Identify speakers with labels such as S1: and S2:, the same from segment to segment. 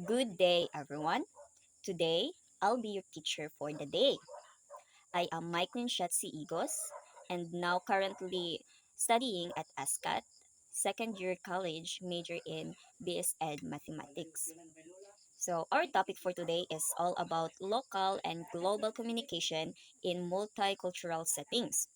S1: Good day, everyone. Today, I'll be your teacher for the day. I am Maiklin Shetsi Igos and now currently studying at ASCAT, second year college, major in BS Ed Mathematics. So, our topic for today is all about local and global communication in multicultural settings.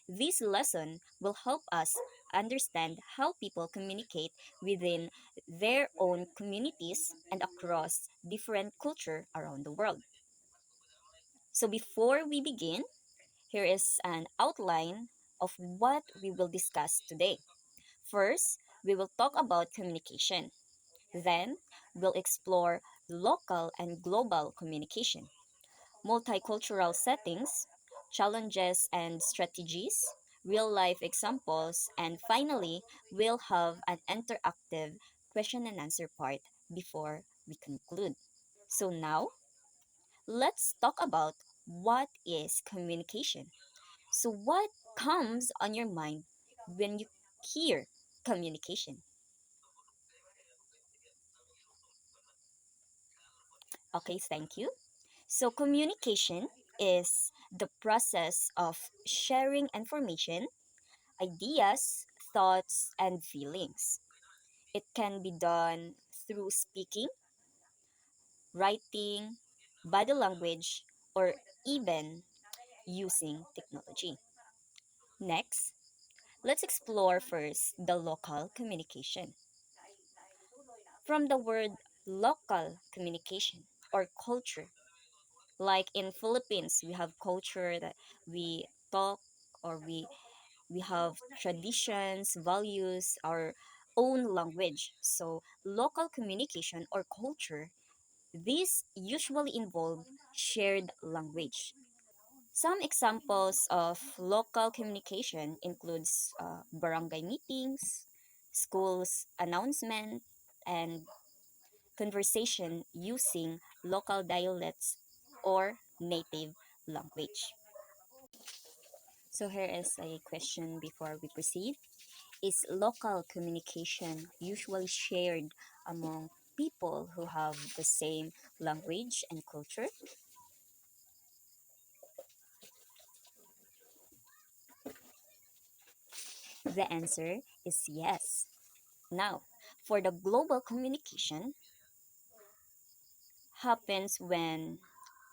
S1: This lesson will help us understand how people communicate within their own communities and across different culture around the world. So before we begin, here is an outline of what we will discuss today. First, we will talk about communication. Then, we'll explore local and global communication, multicultural settings, challenges and strategies, real life examples, and finally, we'll have an interactive question and answer part before we conclude. So now, let's talk about what is communication. So what comes on your mind when you hear communication? Okay, thank you. So communication is the process of sharing information, ideas, thoughts, and feelings. It can be done through speaking, writing, body language, or even using technology. Next, let's explore first the local communication. From the word local communication or culture, like in Philippines, we have culture that we talk or we have traditions, values, our own language. So, local communication or culture, these usually involve shared language. Some examples of local communication includes barangay meetings, schools announcement, and conversation using local dialects or native language. So here is a question before we proceed. Is local communication usually shared among people who have the same language and culture? The answer is yes. Now, for the global communication happens when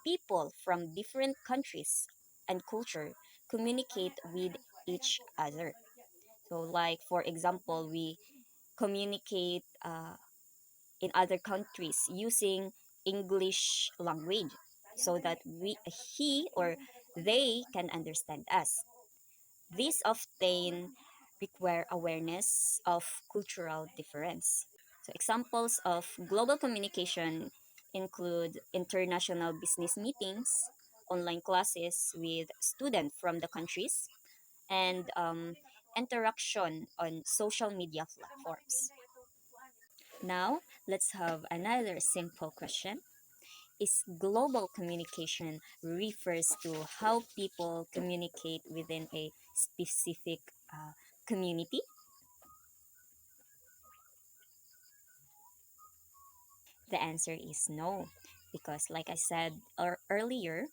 S1: people from different countries and culture communicate with each other. So like for example, we communicate in other countries using English language so that he or they can understand us. These often require awareness of cultural difference. So examples of global communication include international business meetings, online classes with students from the countries, and interaction on social media platforms. Now, let's have another simple question. Is global communication refers to how people communicate within a specific community? The answer is no, because like I said earlier,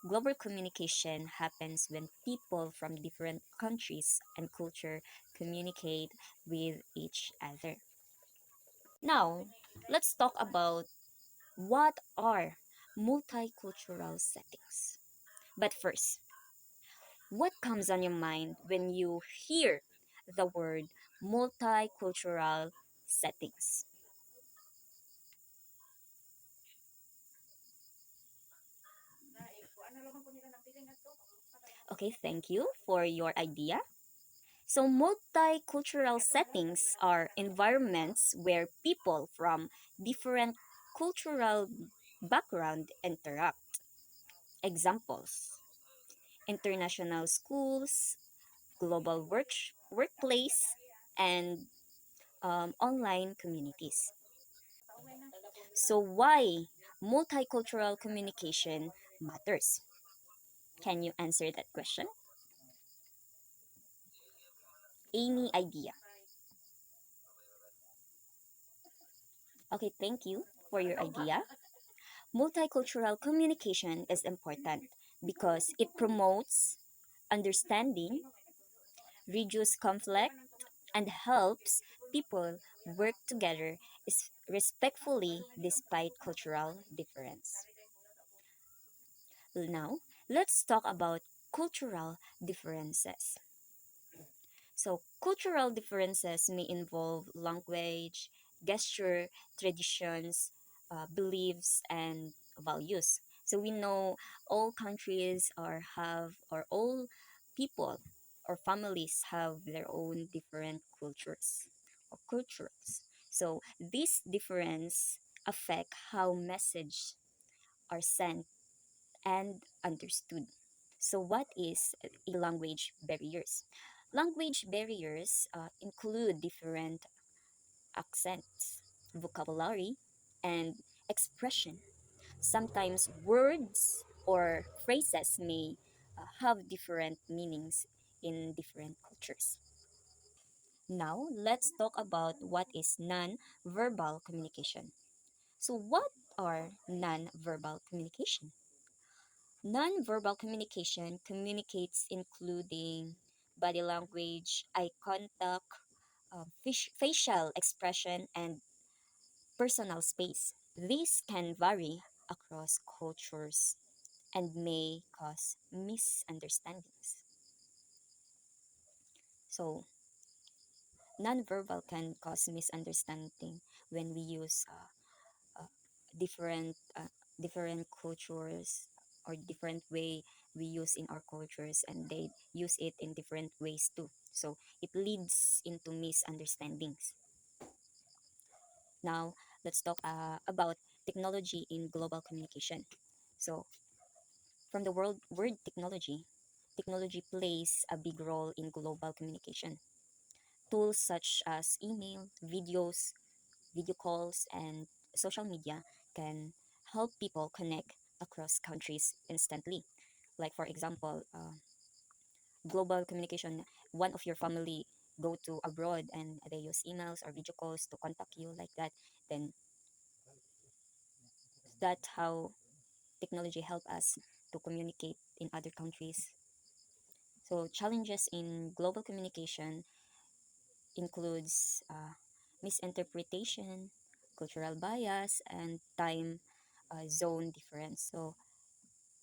S1: global communication happens when people from different countries and culture communicate with each other. Now, let's talk about what are multicultural settings. But first, what comes on your mind when you hear the word multicultural settings? Okay, thank you for your idea. So, multicultural settings are environments where people from different cultural background interact. Examples: international schools, global workplace, and online communities. So, why multicultural communication matters? Can you answer that question? Any idea? Okay, thank you for your idea. Multicultural communication is important because it promotes understanding, reduces conflict, and helps people work together respectfully despite cultural difference. Now, let's talk about cultural differences. So, cultural differences may involve language, gesture, traditions, beliefs, and values. So, we know all countries or all people or families have their own different cultures or cultures. So, this difference affect how messages are sent and understood. So, what is a language barriers? Language barriers include different accents, vocabulary, and expression. Sometimes words or phrases may have different meanings in different cultures. Now, let's talk about what is non-verbal communication. So, what are non-verbal communication? Non-verbal communication communicates including body language, eye contact, facial expression, and personal space. These can vary across cultures and may cause misunderstandings. So, nonverbal can cause misunderstanding when we use uh, different different cultures or different way we use in our cultures, and they use it in different ways too, so it leads into misunderstandings. Now, let's talk about technology in global communication. So, from the world word technology plays a big role in global communication. Tools such as email, video calls, and social media can help people connect across countries instantly. Like, for example, global communication, one of your family go to abroad and they use emails or video calls to contact you like that, then that's how technology help us to communicate in other countries. So challenges in global communication includes misinterpretation, cultural bias, and time zone difference. So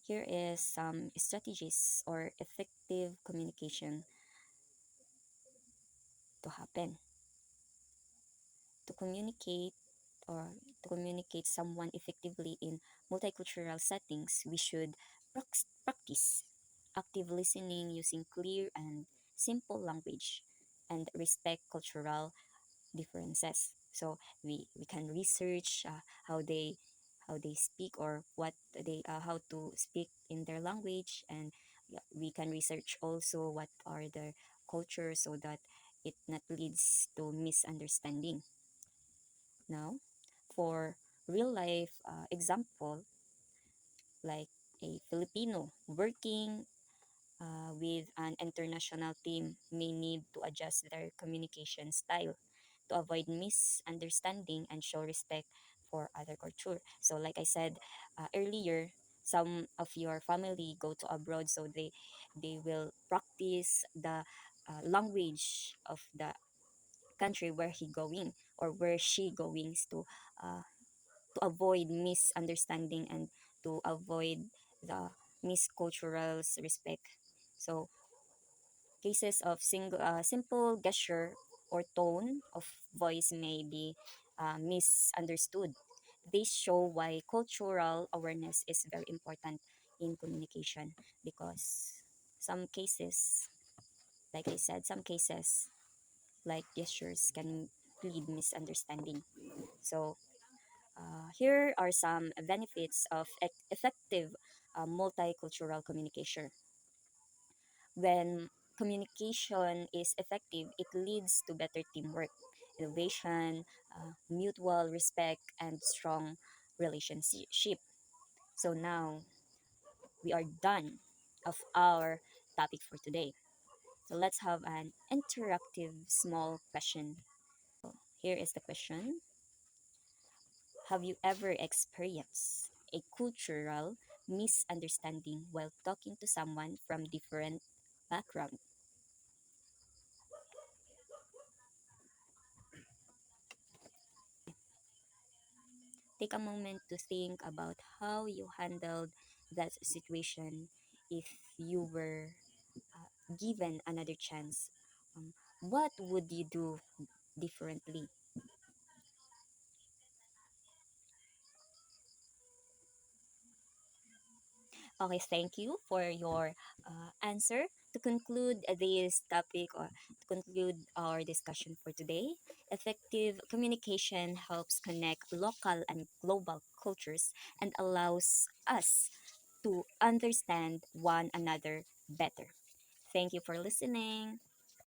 S1: here is some strategies or effective communication to happen. To communicate or to communicate someone effectively in multicultural settings, we should practice active listening using clear and simple language and respect cultural differences. So we can research how they speak or what they how to speak in their language, and yeah, we can research also what are their cultures so that it not leads to misunderstanding. Now, for real life example, like a Filipino working with an international team may need to adjust their communication style to avoid misunderstanding and show respect for other culture. So, like I said earlier, some of your family go to abroad, so they will practice the language of the country where he going or where she goings uh, to avoid misunderstanding and to avoid the miscultural respect. So, cases of simple gesture or tone of voice may be misunderstood. This show why cultural awareness is very important in communication, because some cases, like I said, some cases like gestures can lead misunderstanding. So, here are some benefits of effective multicultural communication. When communication is effective, it leads to better teamwork, innovation, mutual respect, and strong relationship. So now we are done of our topic for today. So let's have an interactive small question. Here is the question. Have you ever experienced a cultural misunderstanding while talking to someone from different background? Take a moment to think about how you handled that situation if you were given another chance. What would you do differently? Okay, thank you for your answer. To conclude this topic or to conclude our discussion for today, effective communication helps connect local and global cultures and allows us to understand one another better. Thank you for listening.